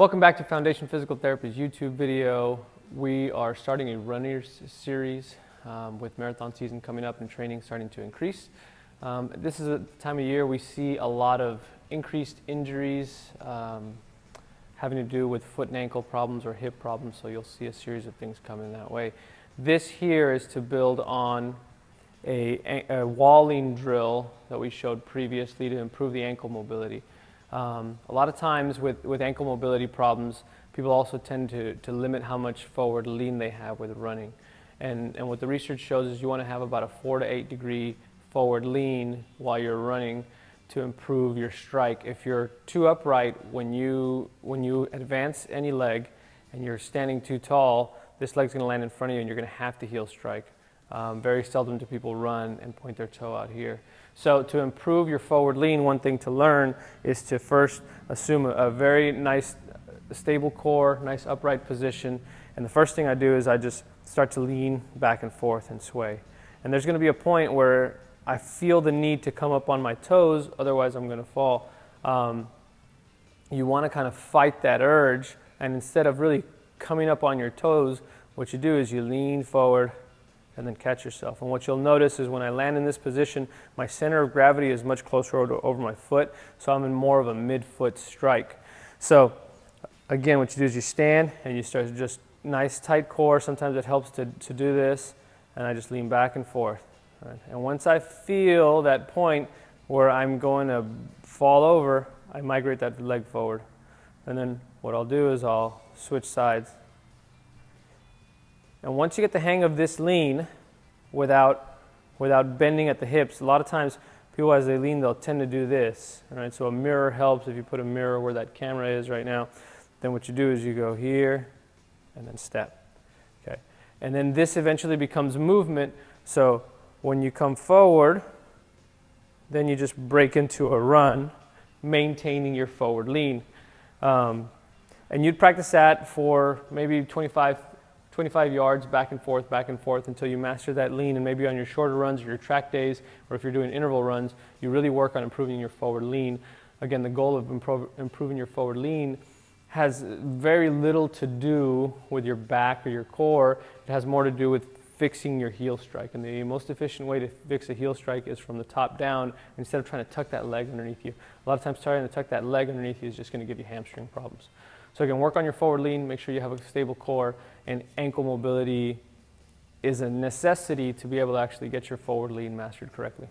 Welcome back to Foundation Physical Therapy's YouTube video. We are starting a runners series with marathon season coming up and training starting to increase. This is a time of year we see a lot of increased injuries having to do with foot and ankle problems or hip problems, so you'll see a series of things coming that way. This here is to build on a walling drill that we showed previously to improve the ankle mobility. A lot of times with ankle mobility problems, people also tend to limit how much forward lean they have with running. And what the research shows is you want to have about a 4 to 8 degree forward lean while you're running to improve your strike. If you're too upright when you advance any leg and you're standing too tall, this leg's going to land in front of you and you're going to have to heel strike. Very seldom do people run and point their toe out here. So to improve your forward lean, one thing to learn is to first assume a very nice stable core, nice upright position. And the first thing I do is I just start to lean back and forth and sway. And there's going to be a point where I feel the need to come up on my toes, otherwise I'm going to fall. You want to kind of fight that urge, and instead of really coming up on your toes, what you do is you lean forward and then catch yourself. And what you'll notice is when I land in this position, my center of gravity is much closer over my foot, so I'm in more of a midfoot strike. So again, what you do is you stand and you start just nice tight core. Sometimes it helps to do this, and I just lean back and forth. Right? And once I feel that point where I'm going to fall over, I migrate that leg forward. And then what I'll do is I'll switch sides. And once you get the hang of this lean without bending at the hips, a lot of times people as they lean, they'll tend to do this. Right? So a mirror helps. If you put a mirror where that camera is right now, then what you do is you go here and then step. Okay. And then this eventually becomes movement. So when you come forward, then you just break into a run, maintaining your forward lean. And you'd practice that for maybe 25 yards back and forth until you master that lean. And maybe on your shorter runs or your track days, or if you're doing interval runs, you really work on improving your forward lean. Again, the goal of improving your forward lean has very little to do with your back or your core. It has more to do with fixing your heel strike. And the most efficient way to fix a heel strike is from the top down instead of trying to tuck that leg underneath you. A lot of times trying to tuck that leg underneath you is just going to give you hamstring problems. So again, work on your forward lean, make sure you have a stable core, and ankle mobility is a necessity to be able to actually get your forward lean mastered correctly.